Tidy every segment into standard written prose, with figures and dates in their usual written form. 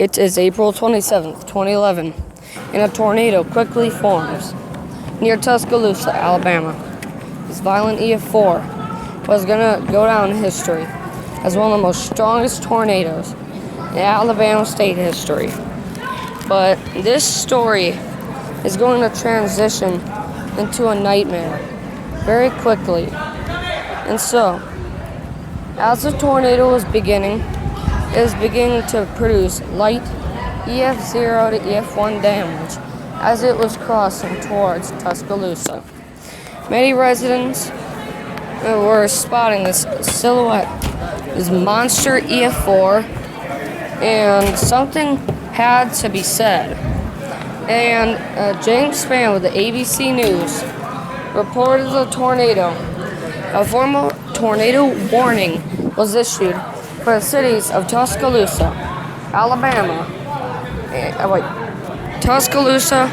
It is April 27th, 2011, and a tornado quickly forms near Tuscaloosa, Alabama. This violent EF4 was going to go down in history as one of the most strongest tornadoes in Alabama state history. But this story is going to transition into a nightmare very quickly. And so, as the tornado was beginning, it is beginning to produce light EF0 to EF1 damage as it was crossing towards Tuscaloosa. Many residents were spotting this silhouette, this monster EF4, and something had to be said. And James Spann with the ABC News reported the tornado. A formal tornado warning was issued for the cities of Tuscaloosa, Alabama, Tuscaloosa,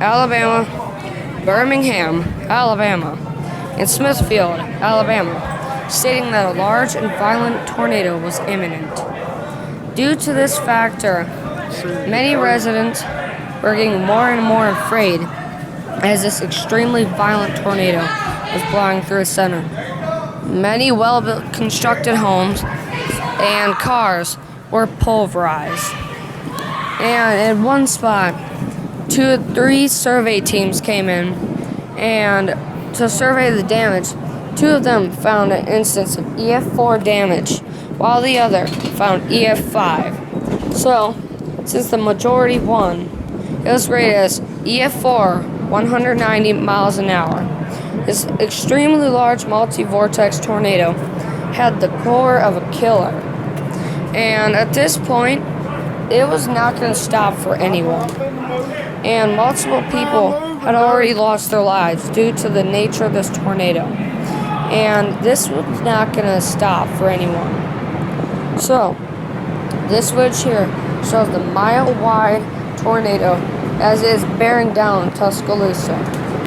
Alabama, Birmingham, Alabama, and Smithfield, Alabama, stating that a large and violent tornado was imminent. Due to this factor, many residents were getting more and more afraid as this extremely violent tornado was blowing through the center. Many well-built constructed homes and cars were pulverized. And in one spot, 2 or 3 survey teams came in, and to survey the damage, 2 of them found an instance of EF4 damage, while the other found EF5. So, since the majority won, it was rated as EF4 190 miles an hour. This extremely large multi-vortex tornado had the core of a killer. And at this point, it was not going to stop for anyone. And multiple people had already lost their lives due to the nature of this tornado. And this was not going to stop for anyone. So, this footage here shows the mile-wide tornado as it is bearing down Tuscaloosa,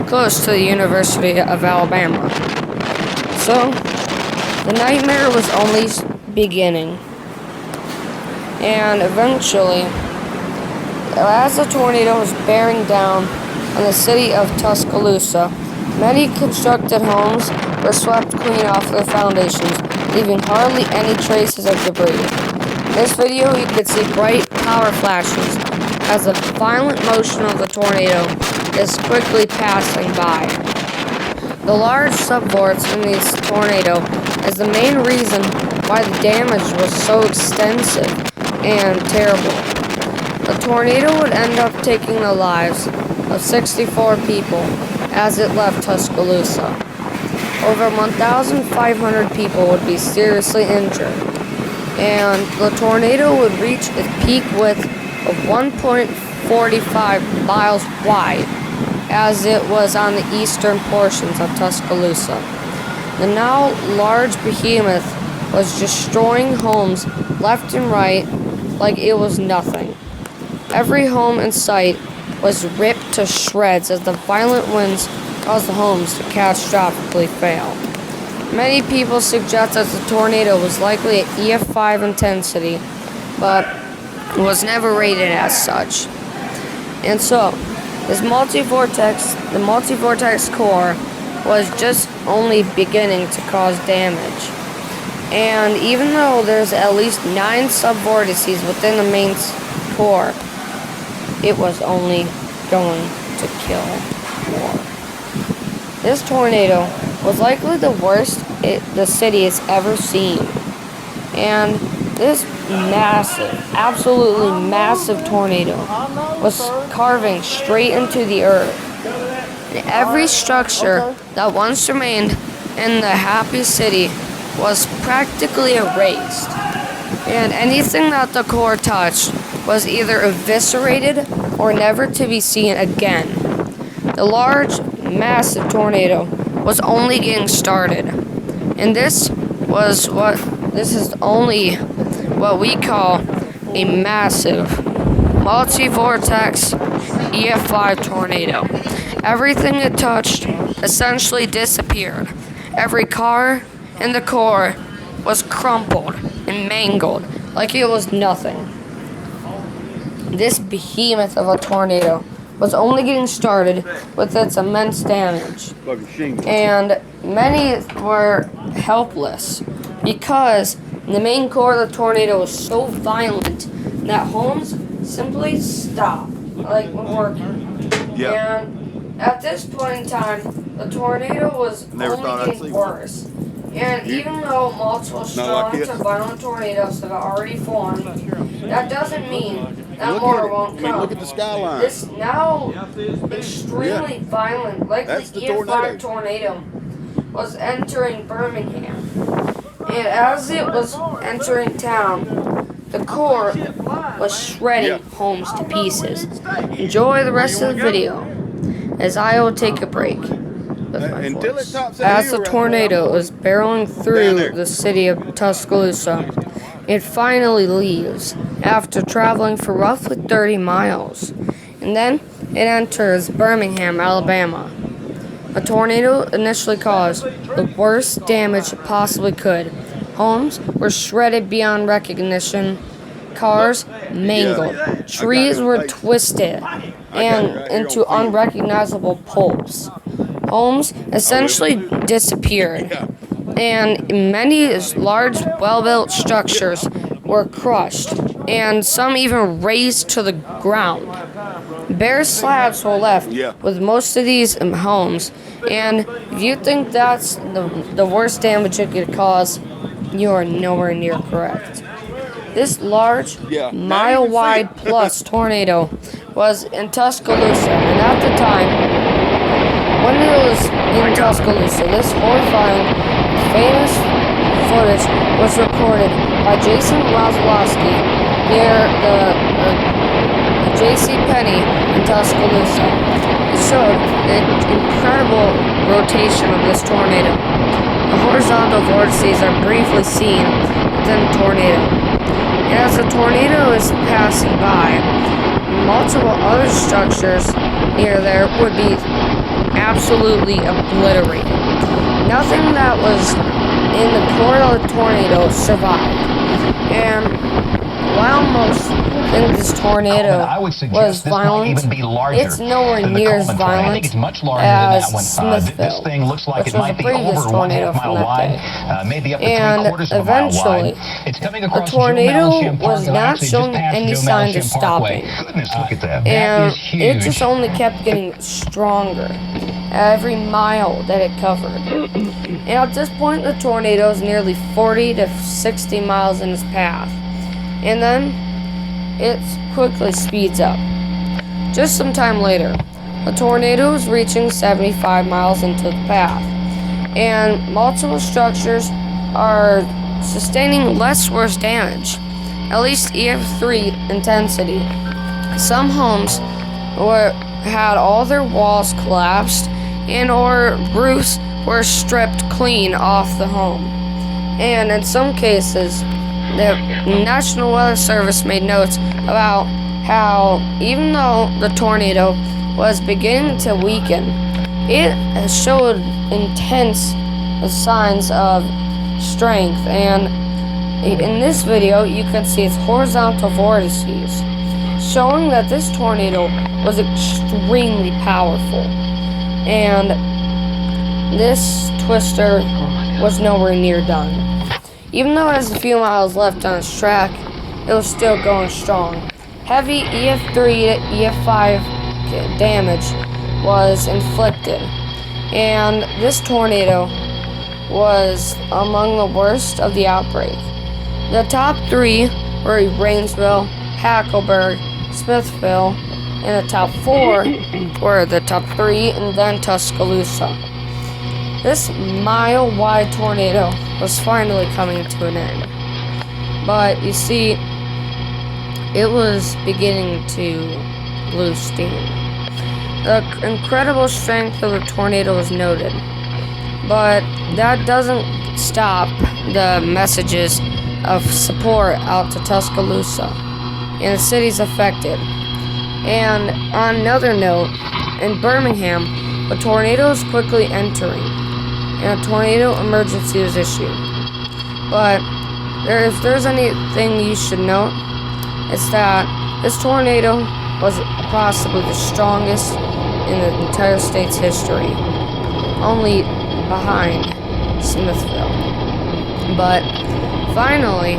close to the University of Alabama. So, the nightmare was only beginning. And eventually, as the tornado was bearing down on the city of Tuscaloosa, many constructed homes were swept clean off their foundations, leaving hardly any traces of debris. In this video, you could see bright power flashes as the violent motion of the tornado is quickly passing by. The large subvorts in this tornado is the main reason why the damage was so extensive and terrible. The tornado would end up taking the lives of 64 people as it left Tuscaloosa. Over 1,500 people would be seriously injured, and the tornado would reach its peak width of 1.45 miles wide as it was on the eastern portions of Tuscaloosa. The now large behemoth was destroying homes left and right like it was nothing. Every home in sight was ripped to shreds as the violent winds caused the homes to catastrophically fail. Many people suggest that the tornado was likely at EF5 intensity, but was never rated as such. And so, the multi-vortex core was just only beginning to cause damage. And even though there's at least 9 subvortices within the main core, it was only going to kill more. This tornado was likely the worst the city has ever seen. And this massive, absolutely massive tornado was carving straight into the earth. And every structure that once remained in the happy city was practically erased. And anything that the core touched was either eviscerated or never to be seen again. The large, massive tornado was only getting started. And this is only what we call a massive multi-vortex EF5 tornado. Everything it touched essentially disappeared. Every car in the core was crumpled and mangled like it was nothing. This behemoth of a tornado was only getting started with its immense damage, and many were helpless because the main core of the tornado was so violent that homes simply stopped, like working. Yeah. And at this point in time, the tornado was only getting worse. And even though multiple strong to violent tornadoes have already formed, that doesn't mean that more won't come. Look at the skyline. This now extremely violent, likely EF4 tornado was entering Birmingham. And as it was entering town, the core was shredding homes to pieces. Enjoy the rest of the video as I will take a break with my voice. As the tornado was barreling through the city of Tuscaloosa, it finally leaves after traveling for roughly 30 miles, and then it enters Birmingham, Alabama. A tornado initially caused the worst damage it possibly could. Homes were shredded beyond recognition, cars mangled, trees were twisted and into unrecognizable pulps. Homes essentially disappeared, and many large, well-built structures were crushed, and some even razed to the ground. Bare slabs were left with most of these homes, and if you think that's the worst damage it could cause, you are nowhere near correct. This large, mile-wide plus tornado was in Tuscaloosa, and at the time, when it was in Tuscaloosa, this horrifying, famous footage was recorded by Jason Wazowski near the J.C. Penney in Tuscaloosa. It showed the incredible rotation of this tornado. The horizontal vortices are briefly seen within the tornado. And as the tornado is passing by, multiple other structures near there would be absolutely obliterated. Nothing that was in the core of the tornado survived. And while most think this tornado was violent, it's nowhere near as violent as Smithville, This thing looks like which it was might a be previous over tornado 1/2 from mile that wide, day. maybe up to And 3/4 of a mile eventually, wide. It's coming the across tornado Juneau-Malisham Park, was and not actually just showing past any the signs of Juneau-Malisham Parkway. stopping. Goodness, look at that. And That is huge. it just only kept getting stronger every mile that it covered. And at this point, the tornado is nearly 40 to 60 miles in its path. And then it quickly speeds up. Just some time later, the tornado is reaching 75 miles into the path, and multiple structures are sustaining less worse damage, at least EF3 intensity. Some homes had all their walls collapsed and or roofs were stripped clean off the home. And in some cases, the National Weather Service made notes about how even though the tornado was beginning to weaken, it showed intense signs of strength. And in this video, you can see its horizontal vortices, showing that this tornado was extremely powerful. And this twister was nowhere near done. Even though it has a few miles left on its track, it was still going strong. Heavy EF3 to EF5 damage was inflicted, and this tornado was among the worst of the outbreak. The top three were Rainsville, Hackleburg, Smithville, and the top four were the top three and then Tuscaloosa. This mile-wide tornado was finally coming to an end. But you see, it was beginning to lose steam. The incredible strength of the tornado was noted, but that doesn't stop the messages of support out to Tuscaloosa and the cities affected. And on another note, in Birmingham, a tornado is quickly entering, and a tornado emergency was issued. But if there's anything you should note, it's that This tornado was possibly the strongest in the entire state's history, only behind Smithville. But finally,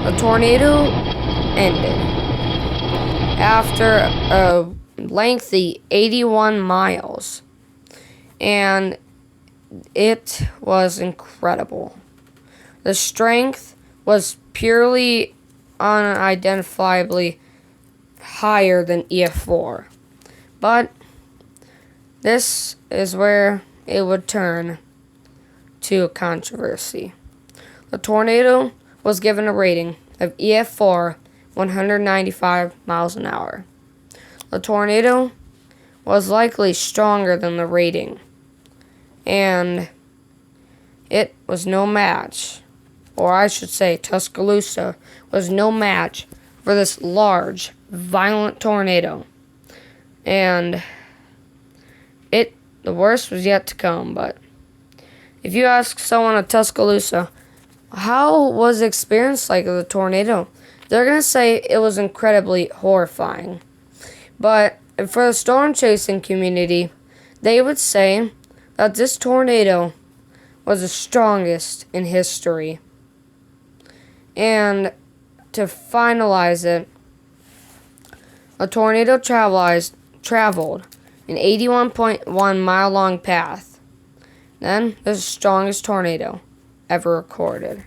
the tornado ended after a lengthy 81 miles, and it was incredible. The strength was purely unidentifiably higher than EF4. But this is where it would turn to a controversy. The tornado was given a rating of EF4, 195 miles an hour. The tornado was likely stronger than the rating, and it was no match, or I should say Tuscaloosa was no match for this large, violent tornado. And the worst was yet to come. But if you ask someone at Tuscaloosa, how was the experience like of the tornado, they're going to say it was incredibly horrifying. But for the storm chasing community, they would say that this tornado was the strongest in history. And to finalize it, a tornado traveled an 81.1 mile long path. Then, the strongest tornado ever recorded.